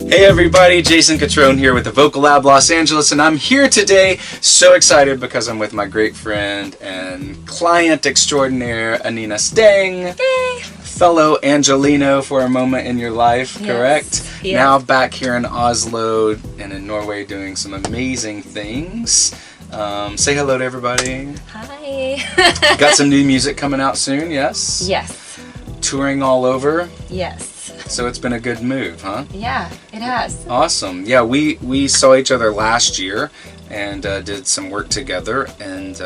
Hey everybody, Jason Catron here with the Vocal Lab Los Angeles, and I'm here today so excited because I'm with my great friend and client extraordinaire, Anine Stang. Yay! Fellow Angelino for a moment in your life, Yes. Correct? Yes. Now back here in Oslo and in Norway doing some amazing things. Say hello to everybody. Hi! Got some new music coming out soon, yes? Yes. Touring all over, Yes. so it's been a good move, huh? Yeah, it has. Awesome. Yeah, we saw each other last year and did some work together, and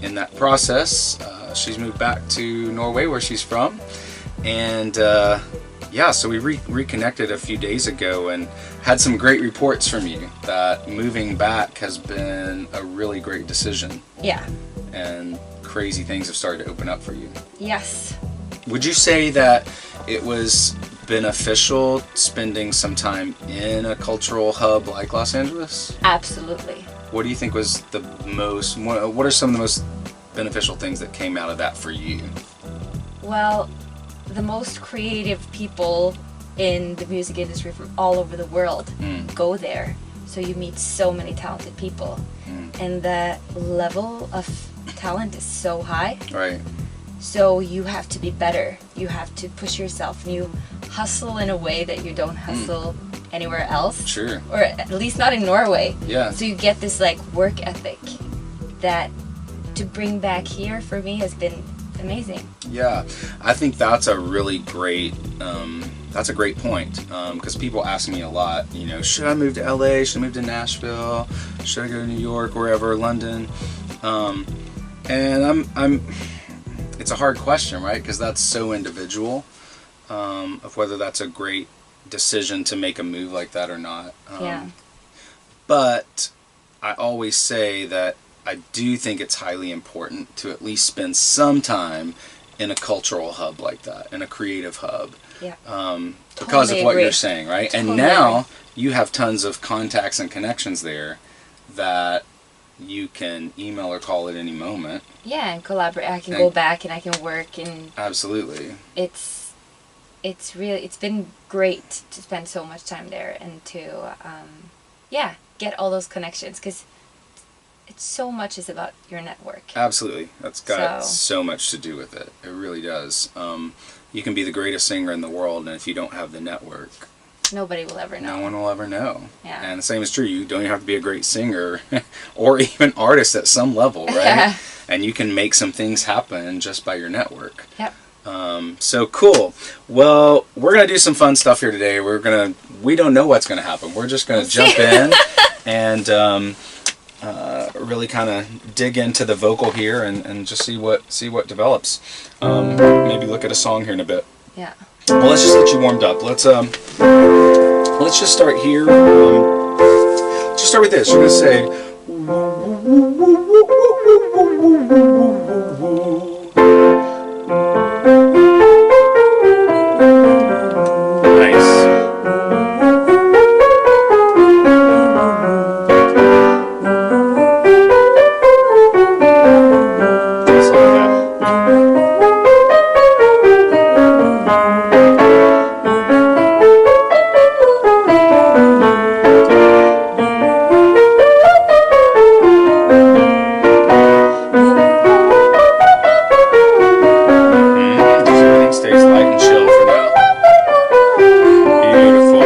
in that process, she's moved back to Norway where she's from, and yeah, so we reconnected a few days ago and had some great reports from you that moving back has been a really great decision, Yeah. and crazy things have started to open up for you. Yes. Would you say that it was beneficial spending some time in a cultural hub like Los Angeles? Absolutely. What do you think was the most, what are some of the most beneficial things that came out of that for you? Well, the most creative people in the music industry from all over the world go there. So you meet so many talented people. And the level of talent is so high. Right. So you have to be better. You have to push yourself. And you hustle in a way that you don't hustle anywhere else. Sure. Or at least not in Norway. Yeah. So you get this like work ethic that to bring back here for me has been amazing. Yeah, I think that's a really great, that's a great point, because people ask me a lot, you know, should I move to LA, should I move to Nashville, should I go to New York, wherever, London, and it's a hard question, right, because that's so individual, of whether that's a great decision to make a move like that or not. Yeah. But I always say that I do think it's highly important to at least spend some time in a cultural hub like that, in a creative hub, Yeah. because Totally of what agree. you're saying, right? Totally And now agree. you have tons of contacts and connections there that you can email or call at any moment. Yeah, and collaborate. I can And- go back and I can work, and Absolutely. it's been great to spend so much time there and to get all those connections, because it's so much is about your network. Absolutely. That's got So- so much to do with it. It really does. You can be the greatest singer in the world, and if you don't have the network, Nobody will ever know. no one will ever know. Yeah. And the same is true. You don't even have to be a great singer or even artist at some level, right? Yeah. And you can make some things happen just by your network. Yep. So cool. Well, we're going to do some fun stuff here today. We don't know what's going to happen. We're just going to jump in and really kind of dig into the vocal here and just see what develops. Maybe look at a song here in a bit. Yeah. Well, let's just get you warmed up. Let's just start here. Just start with this. You're gonna say. Nice. Just like that. Just everything stays light and chill for now. Beautiful.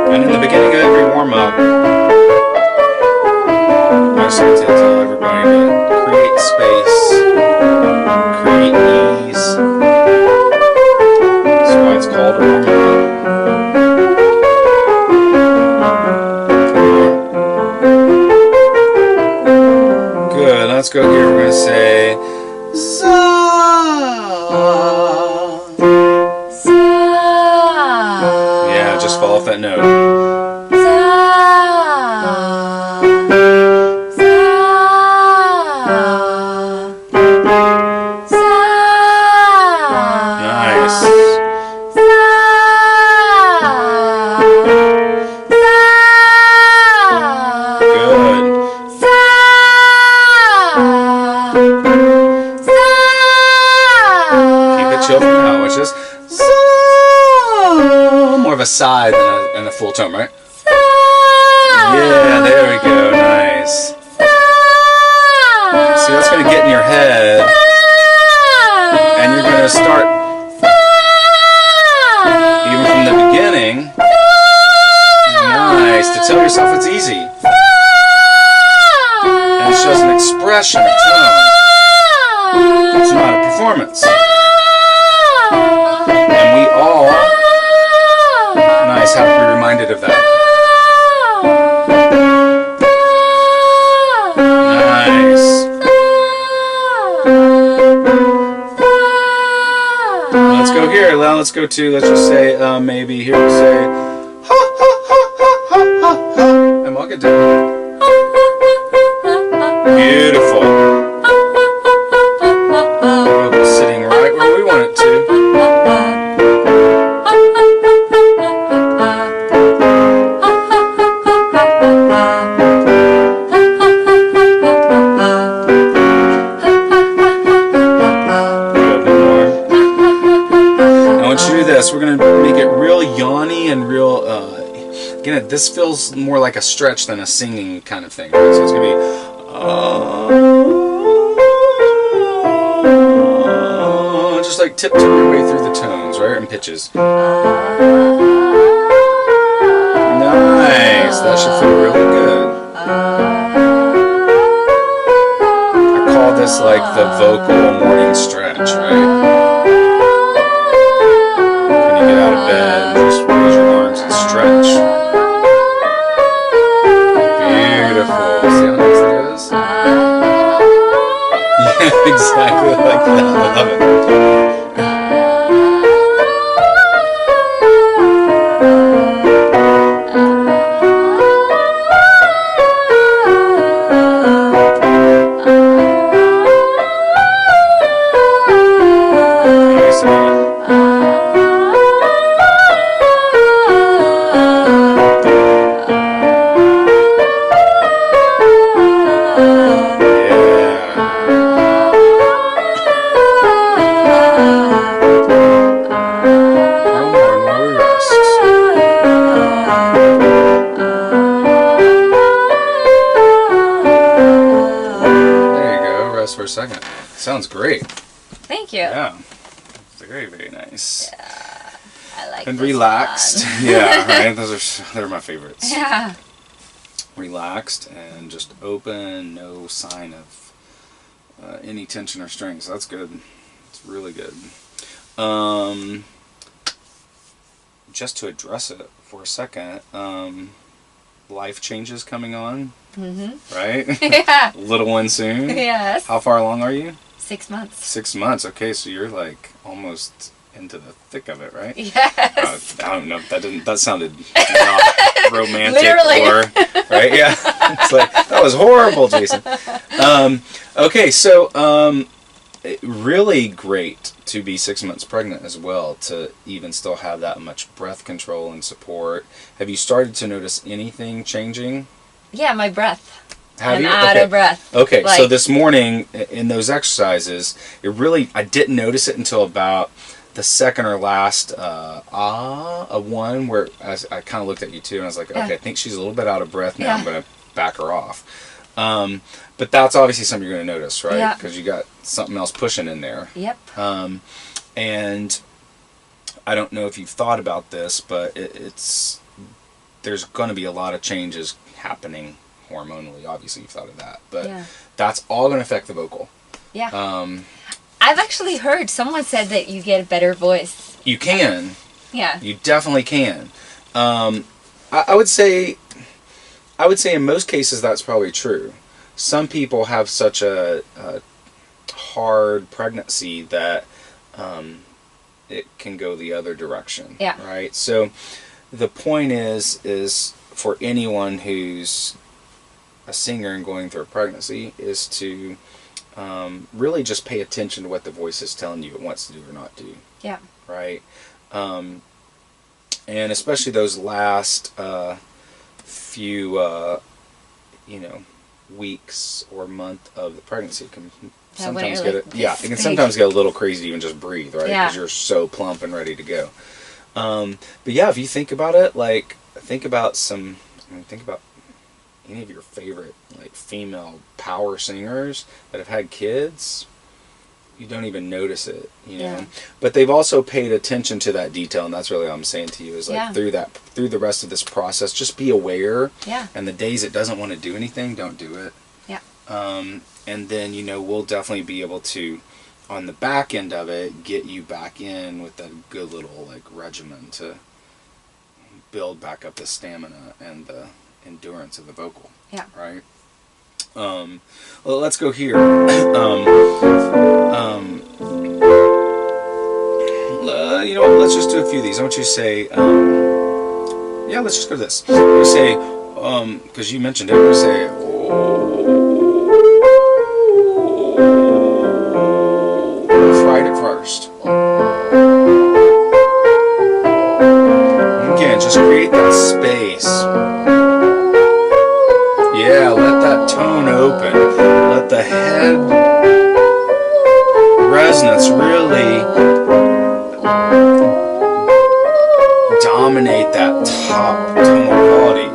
And in the beginning of every warm-up, I say to tell everybody to create space, create ease. That's why it's called a warm-up. Good, let's go here. We're going to say za. Yeah, just fall off that note. Nice. Good. side and a full tone, right? Yeah, there we go. Nice. See, that's going to get in your head, and you're going to start, even from the beginning, nice, to tell yourself it's easy. And it's just an expression of tone. It's not a performance. And we all, nice, have to be reminded of that. Nice. Let's go here. Now let's go to, let's just say, maybe here we'll say, ha ha ha ha ha ha ha. And walk it down. Beautiful. Sitting right where we want it to. We're going to make it real yawny and real, again, this feels more like a stretch than a singing kind of thing, right? So it's going to be, just like tiptoe your way through the tones, right, and pitches. Nice, that should feel really good. I call this like the vocal morning stretch, right? Get out of bed, just raise your arms and stretch. Beautiful. See how nice that is? Yeah, exactly like that. I love it. For a second. Sounds great. Thank you. Yeah. Very, very nice. Yeah. I like and this relaxed. one. Yeah, right. They're my favorites. Yeah. Relaxed and just open, no sign of any tension or strain. So that's good. It's really good. Just to address it for a second, life changes coming on. Mm-hmm. Right? Yeah. Little one soon. Yes. How far along are you? 6 months. 6 months. Okay, so you're like almost into the thick of it, right? Yes. I don't know. That sounded not romantic. Literally. Right? Yeah. It's like, that was horrible, Jason. Okay, so really great to be 6 months pregnant as well, to even still have that much breath control and support. Have you started to notice anything changing? Yeah, my breath. Have you? Out of breath. Okay, like, so this morning in those exercises, I didn't notice it until about the second or last one where I kind of looked at you too, and I was like, okay, I think she's a little bit out of breath now. Yeah. I'm going to back her off. But that's obviously something you're going to notice, right? Yeah. Because you got something else pushing in there. Yep. And I don't know if you've thought about this, but there's going to be a lot of changes happening hormonally. Obviously, you've thought of that, but that's all going to affect the vocal. Yeah. I've actually heard someone said that you get a better voice. You can. Yeah. You definitely can. I would say in most cases that's probably true. Some people have such a hard pregnancy that it can go the other direction. Yeah. Right. So the point is for anyone who's a singer and going through a pregnancy is to really just pay attention to what the voice is telling you it wants to do or not do. Yeah. Right. And especially those last few weeks or month of the pregnancy can sometimes get it can sometimes get a little crazy to even just breathe, right? Because you're so plump and ready to go. But yeah, if you think about it, like, think about any of your favorite, like, female power singers that have had kids. You don't even notice it, you know. Yeah. But they've also paid attention to that detail, and that's really what I'm saying to you is, like, Yeah. through the rest of this process, just be aware. Yeah. And the days it doesn't want to do anything, don't do it. Yeah. And then, you know, we'll definitely be able to, on the back end of it, get you back in with that good little, like, regimen to build back up the stamina and the endurance of the vocal. Yeah. Right? Well, let's go here. You know what? Let's just do a few of these. I want you to say, yeah, let's just go to this. I'm going to say, because you mentioned it, I'm going to say, write it first. Again, just create that space. Yeah, let that tone open. Let the head resonance really dominate that top tonal quality.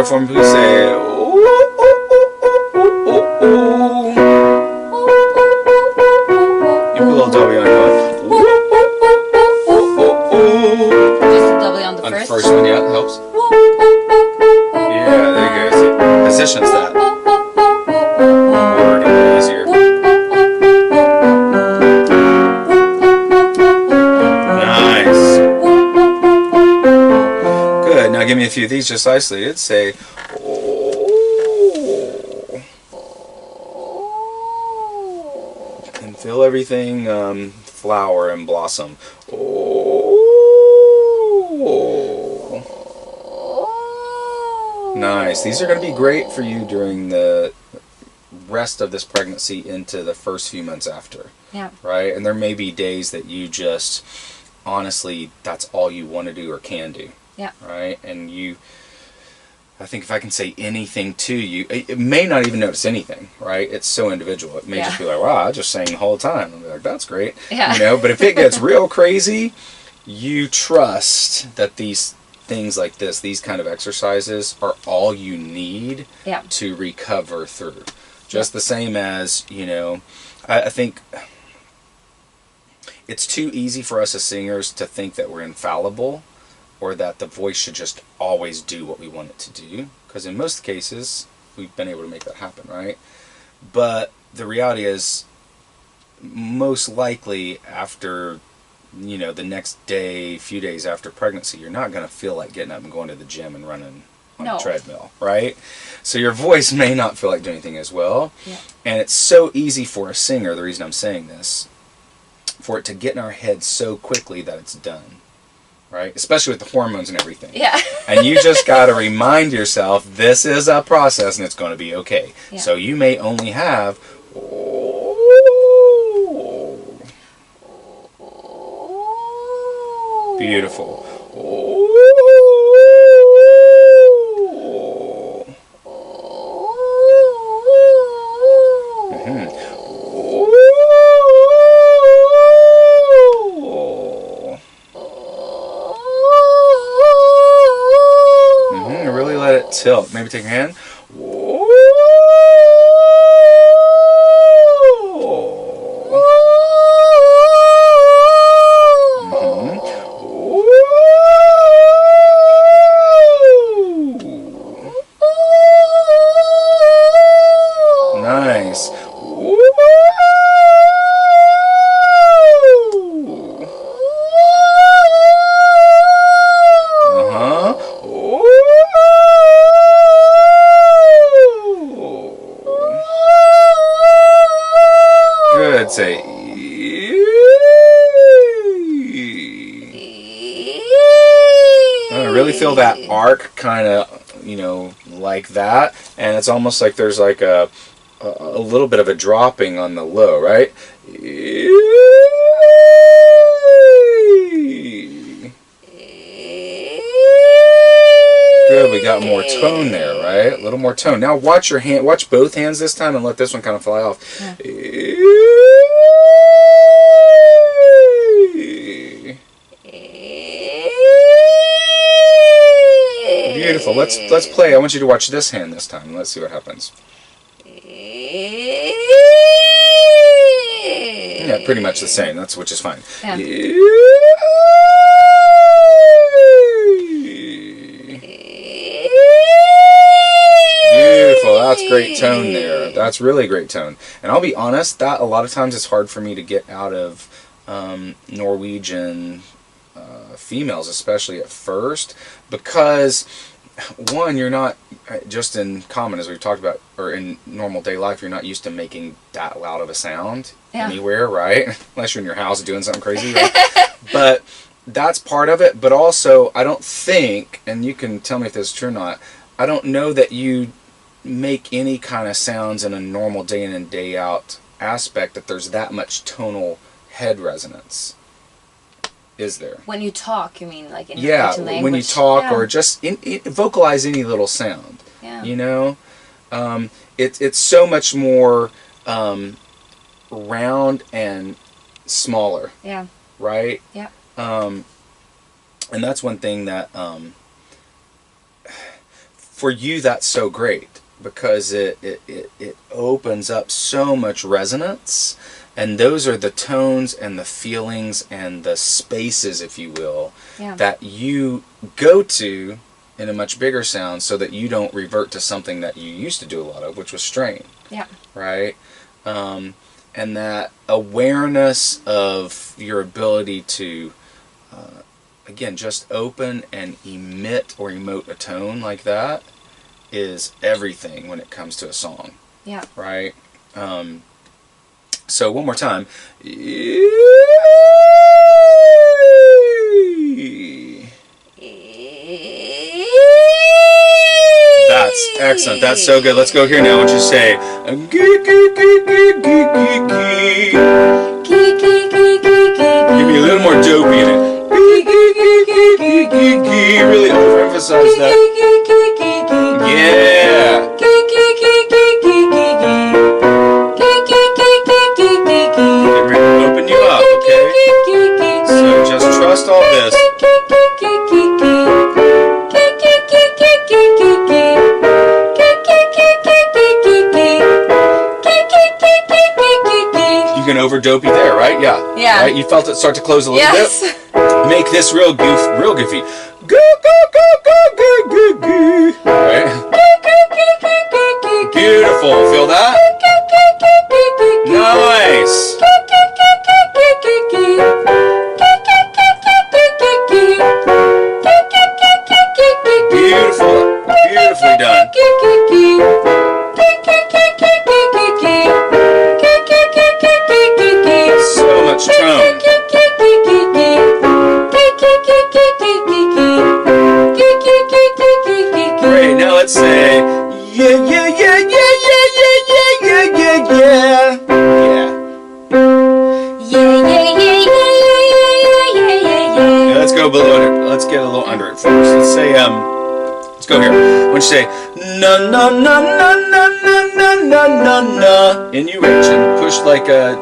From who say, ooh, ooh, ooh, ooh, ooh, ooh. You put a little W on it. Just a double on the on first. The first one, yeah, it helps. Yeah, there you go. See, positions that word a little easier. Nice. Good. Now give me a few of these just isolated. Say, oh. And feel everything flower and blossom. Oh. Nice. These are going to be great for you during the rest of this pregnancy into the first few months after. Yeah. Right? And there may be days that you just, honestly, that's all you want to do or can do. Yeah. Right? And I think if I can say anything to you, it may not even notice anything, right? It's so individual. It may just be like, wow, I just sang the whole time. I'll be like, that's great. Yeah. You know, but if it gets real crazy, you trust that these things like this, these kind of exercises are all you need to recover through. Just the same as, you know, I think it's too easy for us as singers to think that we're infallible, or that the voice should just always do what we want it to do. Because in most cases, we've been able to make that happen, right? But the reality is, most likely after, you know, the next day, few days after pregnancy, you're not going to feel like getting up and going to the gym and running on a treadmill, right? So your voice may not feel like doing anything as well. Yeah. And it's so easy for a singer, the reason I'm saying this, for it to get in our head so quickly that it's done. Right? Especially with the hormones and everything. Yeah. And you just got to remind yourself, this is a process and it's going to be okay. Yeah. So you may only have... Beautiful. Really let it tilt. Maybe take your hand. Nice. Good. Say. I really feel that arc kind of, you know, like that, and it's almost like there's like a little bit of a dropping on the low, right? Good, we got more tone there, right? A little more tone. Now watch your hand, watch both hands this time, and let this one kind of fly off. Yeah. Beautiful. Let's play. I want you to watch this hand this time. Let's see what happens. Yeah, pretty much the same. That's which is fine. Yeah. Beautiful. That's great tone there. That's really great tone. And I'll be honest, that a lot of times it's hard for me to get out of Norwegian females, especially at first, because one, you're not just in common, as we've talked about, or in normal day life, you're not used to making that loud of a sound anywhere, right? Unless you're in your house doing something crazy, right? But that's part of it. But also, I don't think, and you can tell me if this is true or not, I don't know that you make any kind of sounds in a normal day in and day out aspect that there's that much tonal head resonance. Is there? When you talk, you mean, like in yeah, Norwegian language? When you talk or just vocalize any little sound. Yeah. You know, it's so much more round and smaller. Yeah. Right. Yeah. And that's one thing that for you that's so great, because it opens up so much resonance. And those are the tones and the feelings and the spaces, if you will, that you go to in a much bigger sound, so that you don't revert to something that you used to do a lot of, which was strain. Yeah. Right? And that awareness of your ability to, again, just open and emit or emote a tone like that is everything when it comes to a song. Yeah. Right? So one more time. That's excellent. That's so good. Let's go here now. I want you to say give me a little more dopey in it. Really overemphasize that. Yeah. Open you up, okay? So just trust all this. You can over dopey there, right? Yeah. Yeah. Right? You felt it start to close a little bit. Make this real goofy. Goo goo goo goo goo goo goo. Right? Beautiful. Feel that? Nice. Beautiful. Beautifully done. So much tone. Great. Now let's say yeah, yeah, yeah, yeah, yeah, yeah, yeah, yeah, yeah, yeah. Yeah, let's go below it. Let's get a little under it first. Let's say let's go here. I want you to say na na na na na na na na na na. And you reach and push like a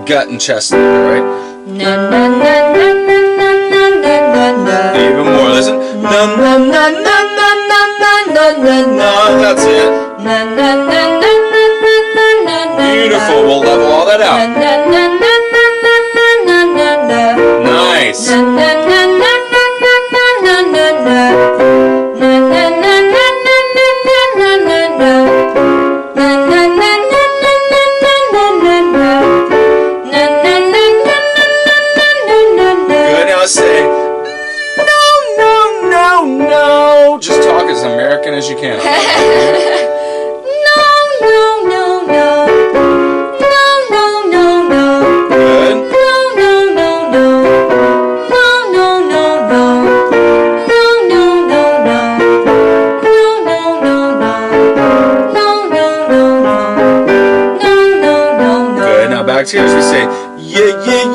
gut and chest, right? Na na na na na na na na na. Even more. Listen. Na na na na na na na na na na. That's it. Na na na na na na na na. Beautiful. We'll level all that out. Na na na na na na na na na. Nice. Na na na na na na na na na na. Na na na na na na na na na na. Na na na na na na na na na na. Na na na na na na na na na. Good. Now say no no no no. Just talk as American as you can. Give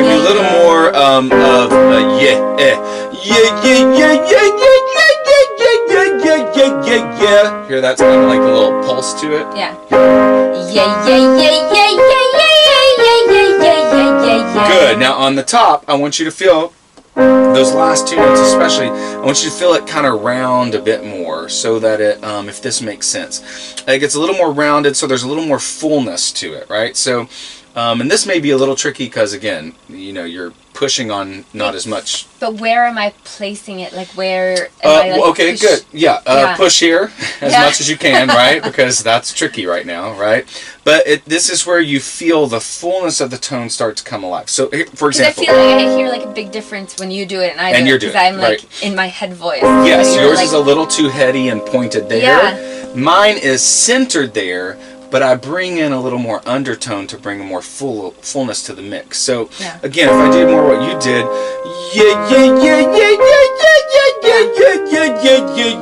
me a little more of yeah. Hear that's kind of like a little pulse to it. Yeah. Good. Now on the top, I want you to feel those last two notes especially. I want you to feel it kind of round a bit more, so that it, if this makes sense, it gets a little more rounded, so there's a little more fullness to it, right? So, and this may be a little tricky because again, you know, you're pushing on not as much. But where am I placing it? Like where am I like okay, push? good. Yeah, Yeah. push here as much as you can, right? Because that's tricky right now, right? But this is where you feel the fullness of the tone start to come alive. So, for example, I feel like I hear like a big difference when you do it and I do it, because I'm like in my head voice. Yes, So yours like, is a little too heady and pointed there. Yeah. Mine is centered there, but I bring in a little more undertone to bring a more fullness to the mix. So again, if I did more what you did,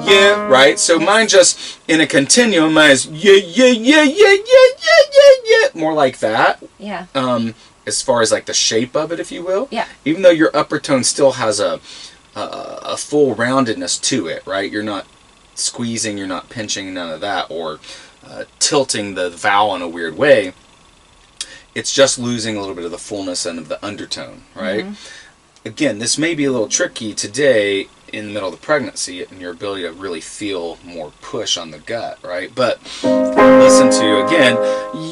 yeah, right? So mine just in a continuum, mine is more like that. Yeah. As far as like the shape of it, if you will. Yeah. Even though your upper tone still has a full roundedness to it, right? You're not squeezing, you're not pinching, none of that, or tilting the vowel in a weird way. It's just losing a little bit of the fullness and of the undertone, right? Again, this may be a little tricky today in the middle of the pregnancy and your ability to really feel more push on the gut, right? But listen to, again,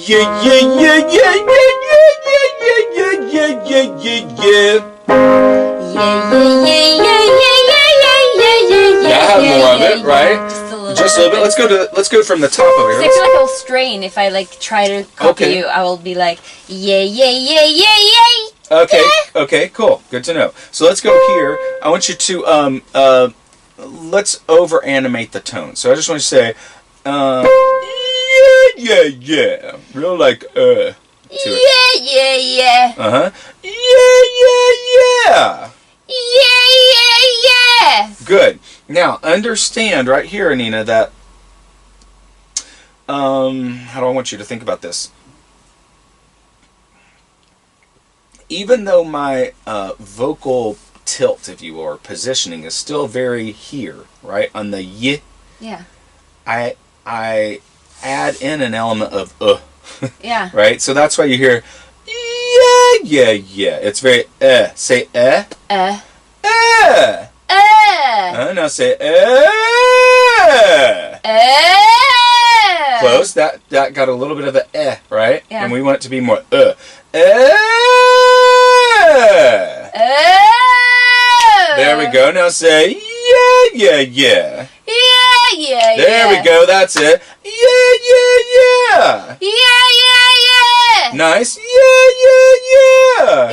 yeah. I have more of it, right? Just a little bit. Let's go from the top of it. I feel like I'll strain if I like try to copy you. I will be like Okay, cool. Good to know. So let's go here. I want you to let's over animate the tone. So I just want to say yeah. Real like to it. Yeah. Good. Now understand right here, Anina, that how do I want you to think about this? Even though my vocal tilt, if you will, or positioning is still very here, right, on the y, I add in an element of yeah. Right? So that's why you hear yeah. It's very say now say close. That got a little bit of a right? Yeah. And we want it to be more There we go. Now say yeah. There we go. That's it. Yeah. Nice. Yeah.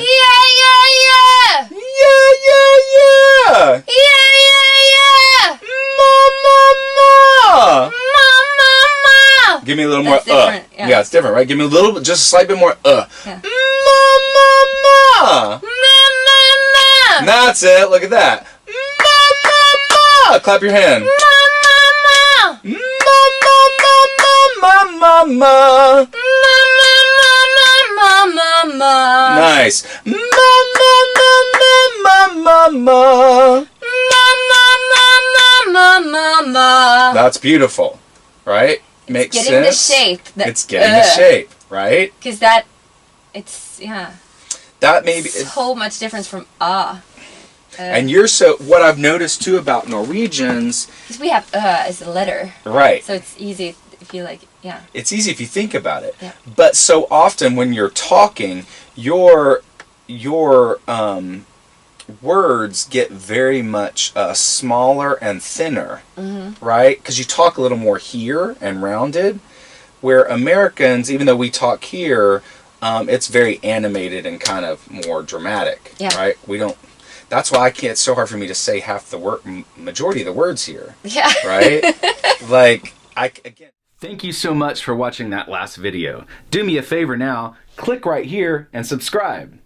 Ma. Give me a little more Yeah, it's different, right? Give me a little bit, just a slight bit more Yeah. Ma. That's it. Look at that. Ma. Clap your hand. Ma. Nice. That's beautiful, right? Makes sense. Getting the shape. It's getting the shape, right? Because that, it's That may be so much difference from And you're what I've noticed too about Norwegians, because we have as a letter, right? So it's easy if you like, It's easy if you think about it. Yeah. But so often when you're talking, your words get very much smaller and thinner, right? Because you talk a little more here and rounded, where Americans, even though we talk here, it's very animated and kind of more dramatic, right? We don't. That's why it's so hard for me to say half the majority of the words here, right? Like again. Thank you so much for watching that last video. Do me a favor now, click right here and subscribe.